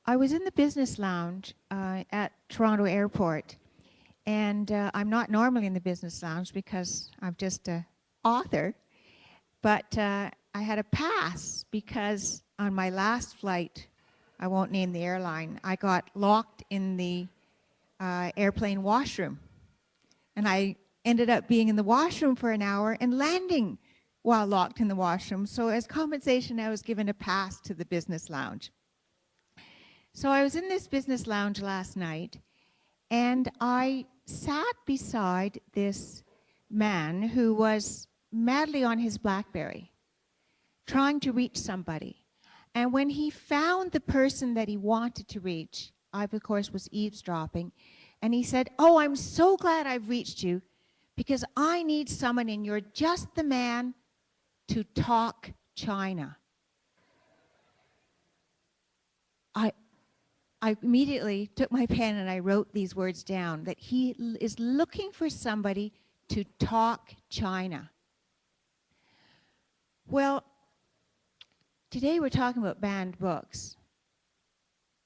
I was in the business lounge at Toronto Airport, and I'm not normally in the business lounge because I'm just an author, but I had a pass because on my last flight, I won't name the airline, I got locked in the airplane washroom. And I ended up being in the washroom for an hour and landing while locked in the washroom. So as compensation, I was given a pass to the business lounge. So I was in this business lounge last night, and I sat beside this man who was madly on his BlackBerry, trying to reach somebody. And when he found the person that he wanted to reach, I, of course, was eavesdropping, and he said, "Oh, I'm so glad I've reached you, because I need someone, and you're just the man to talk China." I immediately took my pen and I wrote these words down, that he is looking for somebody to talk China. Well, today we're talking about banned books,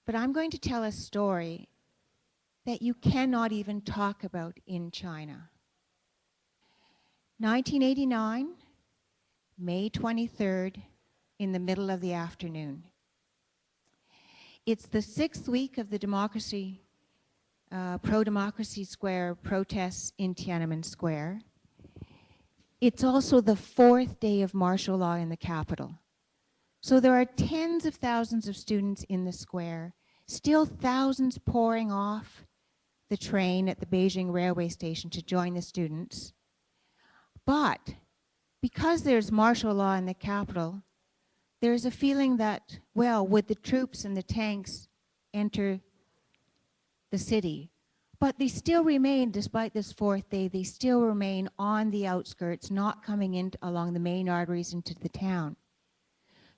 but I'm going to tell a story that you cannot even talk about in China. 1989, May 23rd, in the middle of the afternoon. It's the 6th week of the pro-democracy square protests in Tiananmen Square. It's also the 4th day of martial law in the capital. So there are tens of thousands of students in the square, still thousands pouring off the train at the Beijing railway station to join the students. But because there's martial law in the capital, there's a feeling that, well, would the troops and the tanks enter the city? But they still remain, despite this 4th day, they still remain on the outskirts, not coming in along the main arteries into the town.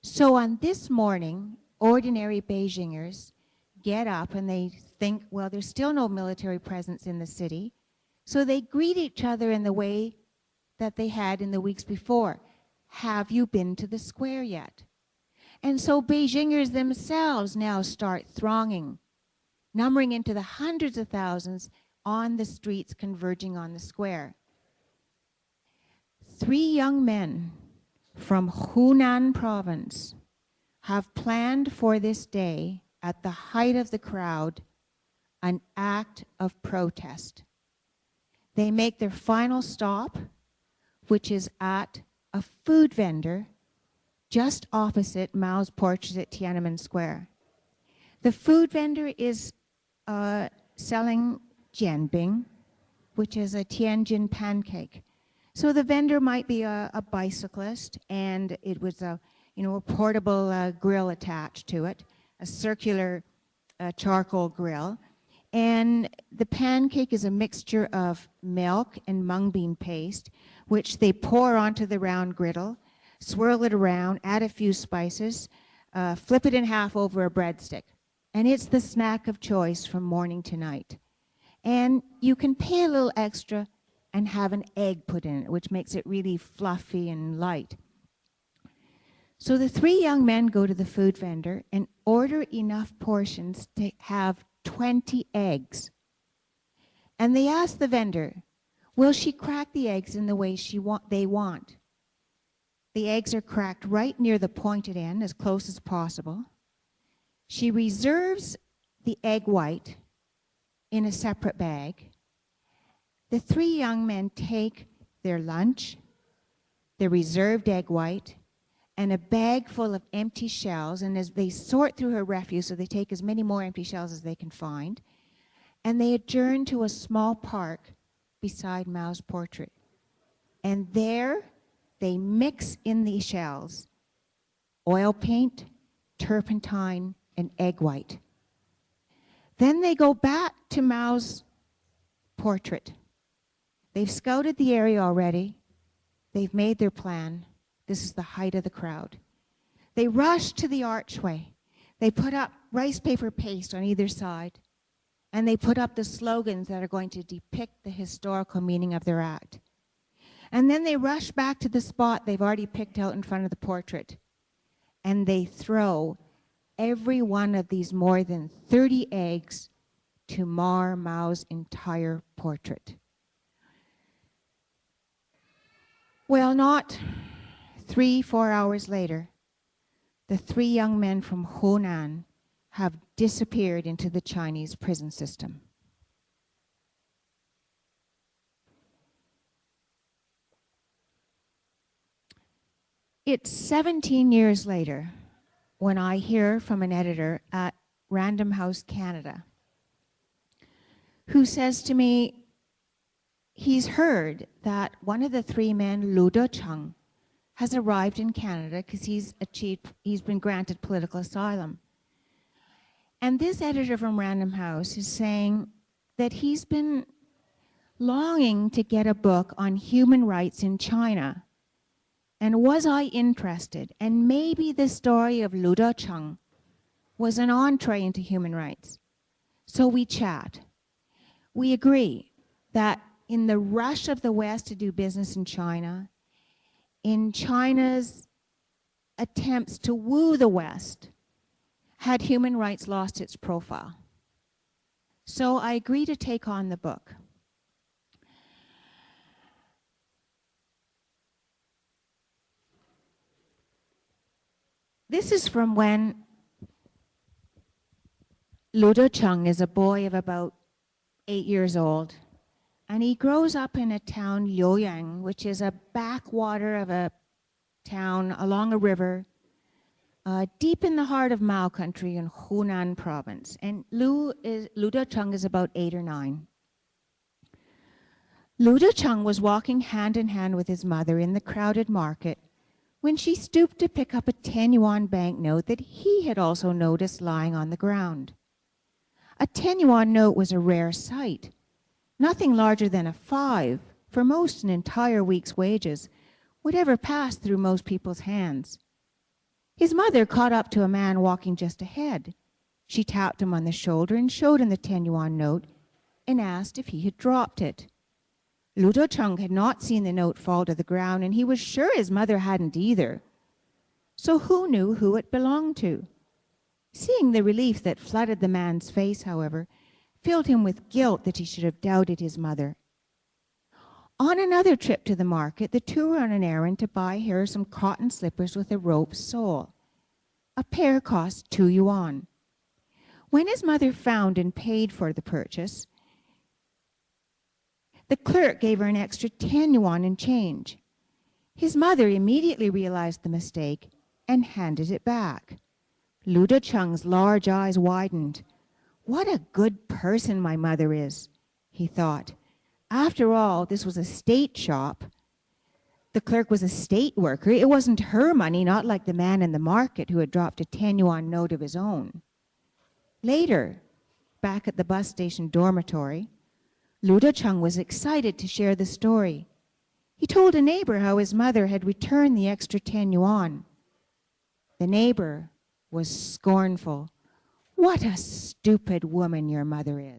So on this morning, ordinary Beijingers get up and they think, well, there's still no military presence in the city, so they greet each other in the way that they had in the weeks before. Have you been to the square yet? And so Beijingers themselves now start thronging, numbering into the hundreds of thousands on the streets converging on the square. 3 young men from Hunan province have planned for this day, at the height of the crowd, an act of protest. They make their final stop, which is at a food vendor just opposite Mao's portrait at Tiananmen Square. The food vendor is selling jianbing, which is a Tianjin pancake. So the vendor might be a bicyclist, and it was a portable grill attached to it, a circular charcoal grill. And the pancake is a mixture of milk and mung bean paste, which they pour onto the round griddle, swirl it around, add a few spices, flip it in half over a breadstick. And it's the snack of choice from morning to night. And you can pay a little extra and have an egg put in it, which makes it really fluffy and light. So the 3 young men go to the food vendor and order enough portions to have 20 eggs. And they ask the vendor, will she crack the eggs in the way they want? The eggs are cracked right near the pointed end, as close as possible. She reserves the egg white in a separate bag. The 3 young men take their lunch, their reserved egg white, and a bag full of empty shells, and as they sort through her refuse, so they take as many more empty shells as they can find, and they adjourn to a small park beside Mao's portrait. And there they mix in the shells oil paint, turpentine, and egg white. Then they go back to Mao's portrait. They've scouted the area already. They've made their plan. This is the height of the crowd. They rush to the archway. They put up rice paper paste on either side, and they put up the slogans that are going to depict the historical meaning of their act. And then they rush back to the spot they've already picked out in front of the portrait, and they throw every one of these more than 30 eggs to mar Mao's entire portrait. Well, not 3-4 hours later, the 3 young men from Hunan have disappeared into the Chinese prison system. It's 17 years later when I hear from an editor at Random House Canada who says to me he's heard that one of the 3 men, Lu Chong, has arrived in Canada because he's been granted political asylum. And this editor from Random House is saying that he's been longing to get a book on human rights in China. And was I interested? And maybe the story of Lu Chong was an entree into human rights. So we chat. We agree that in the rush of the West to do business in China, in China's attempts to woo the West, had human rights lost its profile? So I agree to take on the book. This is from when Lu Chong is a boy of about 8 years old, and he grows up in a town, Luoyang, which is a backwater of a town along a river, deep in the heart of Mao country in Hunan province. And Lu Chong is about 8 or 9. Lu Chong was walking hand in hand with his mother in the crowded market when she stooped to pick up a 10-yuan banknote that he had also noticed lying on the ground. A 10-yuan note was a rare sight, nothing larger than a 5, for most an entire week's wages, would ever pass through most people's hands. His mother caught up to a man walking just ahead. She tapped him on the shoulder and showed him the 10-yuan note and asked if he had dropped it. Lu Chong had not seen the note fall to the ground, and he was sure his mother hadn't either. So who knew who it belonged to? Seeing the relief that flooded the man's face, however, filled him with guilt that he should have doubted his mother. On another trip to the market, the two were on an errand to buy her some cotton slippers with a rope sole. A pair cost 2 yuan. When his mother found and paid for the purchase, the clerk gave her an extra 10 yuan in change. His mother immediately realized the mistake and handed it back. Lu Chong's large eyes widened. What a good person my mother is, he thought. After all, this was a state shop. The clerk was a state worker. It wasn't her money, not like the man in the market who had dropped a 10-yuan note of his own. Later, back at the bus station dormitory, Lu Chong was excited to share the story. He told a neighbor how his mother had returned the extra 10 yuan. The neighbor was scornful. What a stupid woman your mother is.